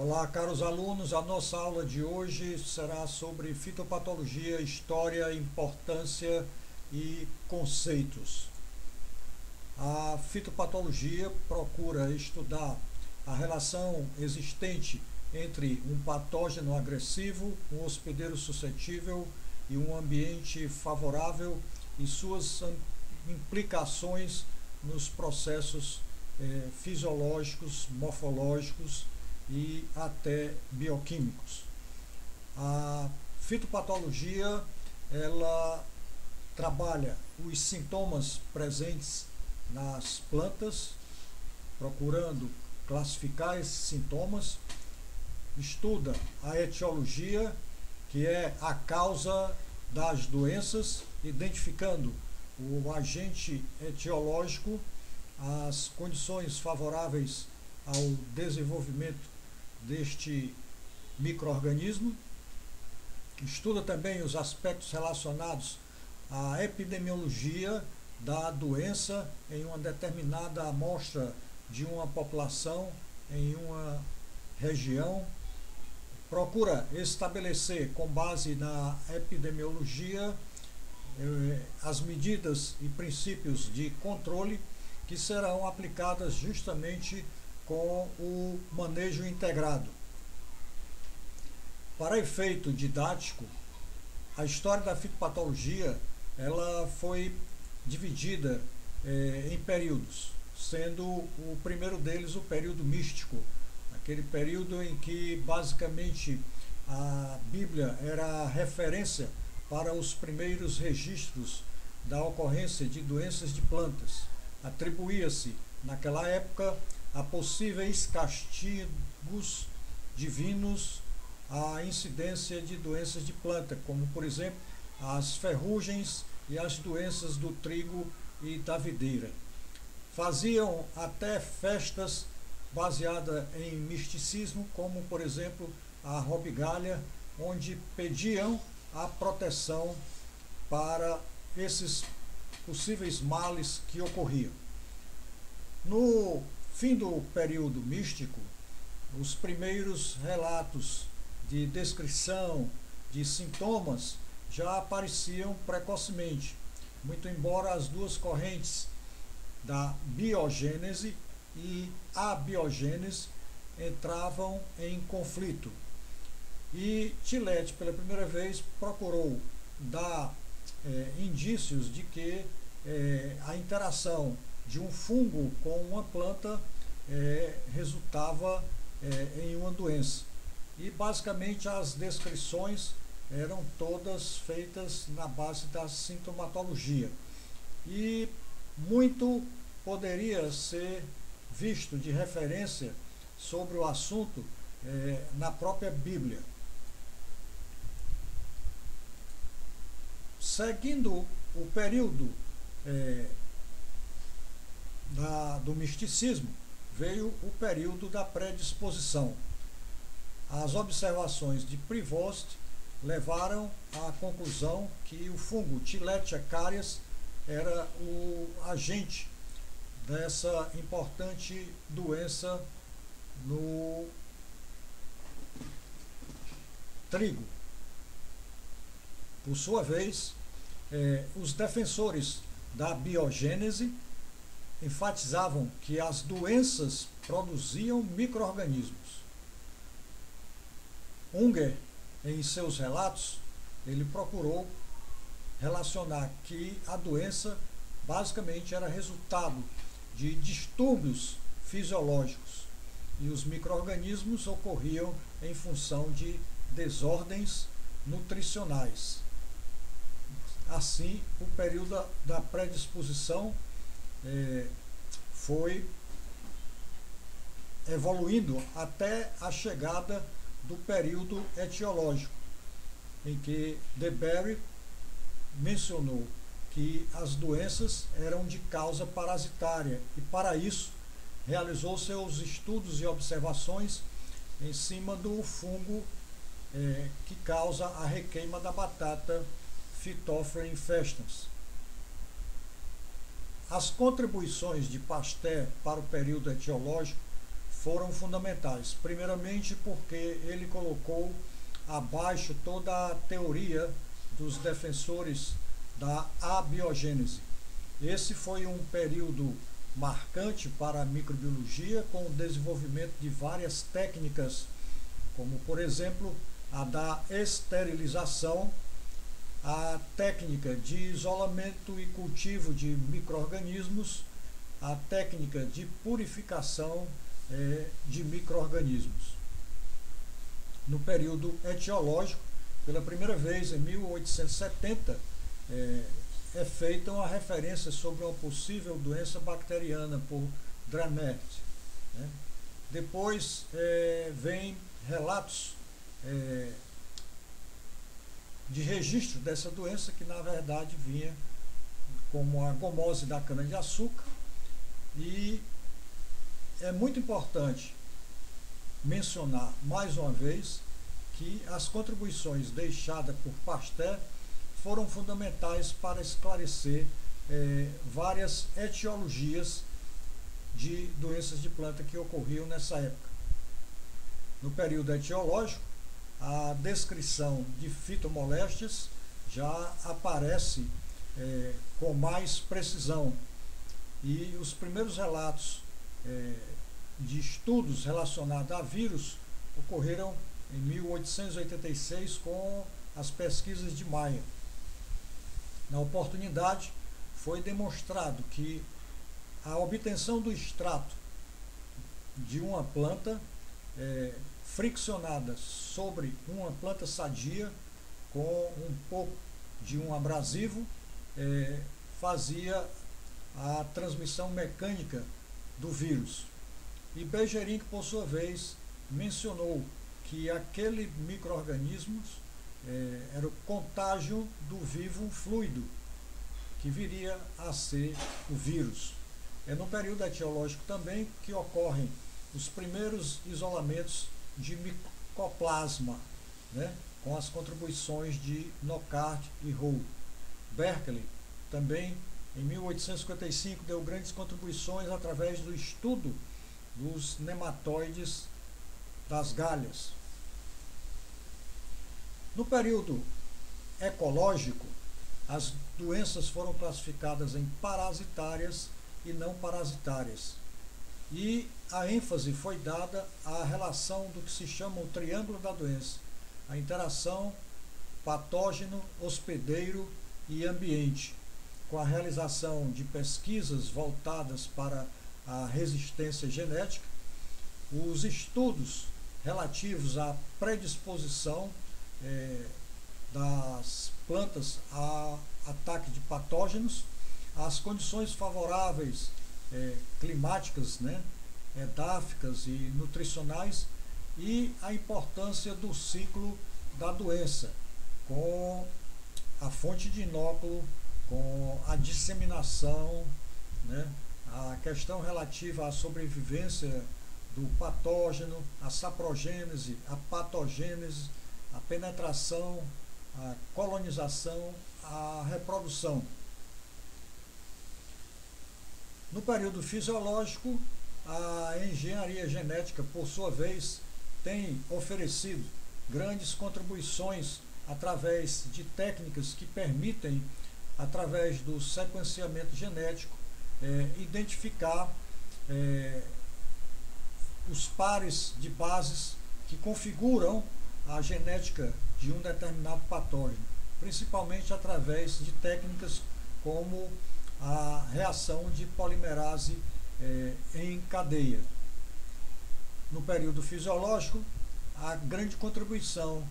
Olá, caros alunos, a nossa aula de hoje será sobre fitopatologia, história, importância e conceitos. A fitopatologia procura estudar a relação existente entre um patógeno agressivo, um hospedeiro suscetível e um ambiente favorável e suas implicações nos processos fisiológicos, morfológicos e até bioquímicos. A fitopatologia, ela trabalha os sintomas presentes nas plantas, procurando classificar esses sintomas, estuda a etiologia, que é a causa das doenças, identificando o agente etiológico, as condições favoráveis ao desenvolvimento deste micro-organismo. Estuda também os aspectos relacionados à epidemiologia da doença em uma determinada amostra de uma população, em uma região. Procura estabelecer, com base na epidemiologia, as medidas e princípios de controle que serão aplicadas justamente com o manejo integrado. Para efeito didático, a história da fitopatologia ela foi dividida em períodos, sendo o primeiro deles o período místico, aquele período em que basicamente a Bíblia era a referência para os primeiros registros da ocorrência de doenças de plantas. Atribuía-se, naquela época, a possíveis castigos divinos à incidência de doenças de planta, como, por exemplo, as ferrugens e as doenças do trigo e da videira. Faziam até festas baseadas em misticismo, como, por exemplo, a robigalha, onde pediam a proteção para esses possíveis males que ocorriam. No fim do período místico, os primeiros relatos de descrição de sintomas já apareciam precocemente, muito embora as duas correntes da biogênese e abiogênese entravam em conflito. E Tillet, pela primeira vez, procurou dar indícios de que a interação de um fungo com uma planta resultava em uma doença. E basicamente as descrições eram todas feitas na base da sintomatologia. E muito poderia ser visto de referência sobre o assunto na própria Bíblia. Seguindo o período do misticismo, veio o período da predisposição. As observações de Prevost levaram à conclusão que o fungo Tilletia carias era o agente dessa importante doença no trigo. Por sua vez, os defensores da biogênese enfatizavam que as doenças produziam micro-organismos. Unger, em seus relatos, ele procurou relacionar que a doença basicamente era resultado de distúrbios fisiológicos e os micro-organismos ocorriam em função de desordens nutricionais. Assim, o período da predisposição foi evoluindo até a chegada do período etiológico, em que DeBerry mencionou que as doenças eram de causa parasitária e, para isso, realizou seus estudos e observações em cima do fungo que causa a requeima da batata, Phytophthora infestans. As contribuições de Pasteur para o período etiológico foram fundamentais. Primeiramente porque ele colocou abaixo toda a teoria dos defensores da abiogênese. Esse foi um período marcante para a microbiologia, com o desenvolvimento de várias técnicas, como por exemplo a da esterilização, a técnica de isolamento e cultivo de micro-organismos, a técnica de purificação de micro-organismos. No período etiológico, pela primeira vez em 1870, é feita uma referência sobre uma possível doença bacteriana por Dranert. Depois vem relatos de registro dessa doença, que na verdade vinha como a gomose da cana-de-açúcar. E é muito importante mencionar mais uma vez que as contribuições deixadas por Pasteur foram fundamentais para esclarecer várias etiologias de doenças de planta que ocorriam nessa época. No período etiológico, a descrição de fitomoléstias já aparece com mais precisão, e os primeiros relatos de estudos relacionados a vírus ocorreram em 1886 com as pesquisas de Mayer. Na oportunidade, foi demonstrado que a obtenção do extrato de uma planta friccionada sobre uma planta sadia com um pouco de um abrasivo fazia a transmissão mecânica do vírus. E Beijerinck, por sua vez, mencionou que aquele micro-organismo era o contágio do vivo fluido, que viria a ser o vírus. É no período etiológico também que ocorrem os primeiros isolamentos de micoplasma, com as contribuições de Knockaert e Roux. Berkeley também, em 1855, deu grandes contribuições através do estudo dos nematóides das galhas. No período ecológico, as doenças foram classificadas em parasitárias e não parasitárias. E a ênfase foi dada à relação do que se chama o triângulo da doença, a interação patógeno, hospedeiro e ambiente, com a realização de pesquisas voltadas para a resistência genética, os estudos relativos à predisposição das plantas a ataque de patógenos, as condições favoráveis climáticas, edáficas e nutricionais, e a importância do ciclo da doença, com a fonte de inóculo, com a disseminação, a questão relativa à sobrevivência do patógeno, a saprogênese, a patogênese, a penetração, a colonização, a reprodução. No período fisiológico, a engenharia genética, por sua vez, tem oferecido grandes contribuições através de técnicas que permitem, através do sequenciamento genético, identificar os pares de bases que configuram a genética de um determinado patógeno, principalmente através de técnicas como a reação de polimerase em cadeia. No período fisiológico, a grande contribuição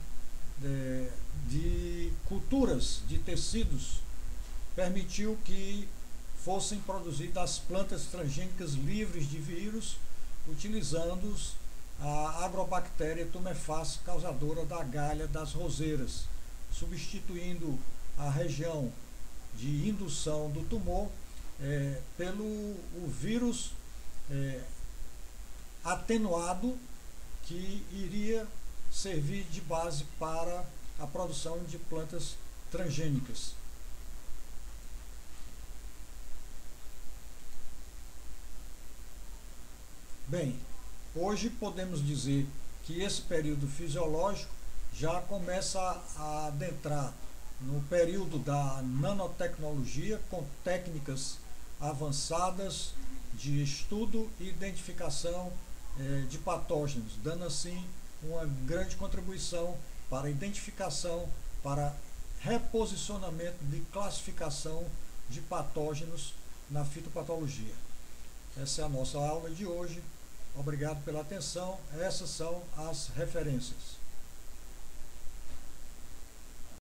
de culturas de tecidos permitiu que fossem produzidas plantas transgênicas livres de vírus, utilizando a agrobactéria tumeface causadora da galha das roseiras, substituindo a região de indução do tumor pelo vírus atenuado, que iria servir de base para a produção de plantas transgênicas. Bem, Hoje podemos dizer que esse período fisiológico já começa a adentrar no período da nanotecnologia, com técnicas avançadas de estudo e identificação de patógenos, dando assim uma grande contribuição para a identificação, para reposicionamento de classificação de patógenos na fitopatologia. Essa é a nossa aula de hoje. Obrigado pela atenção. Essas são as referências.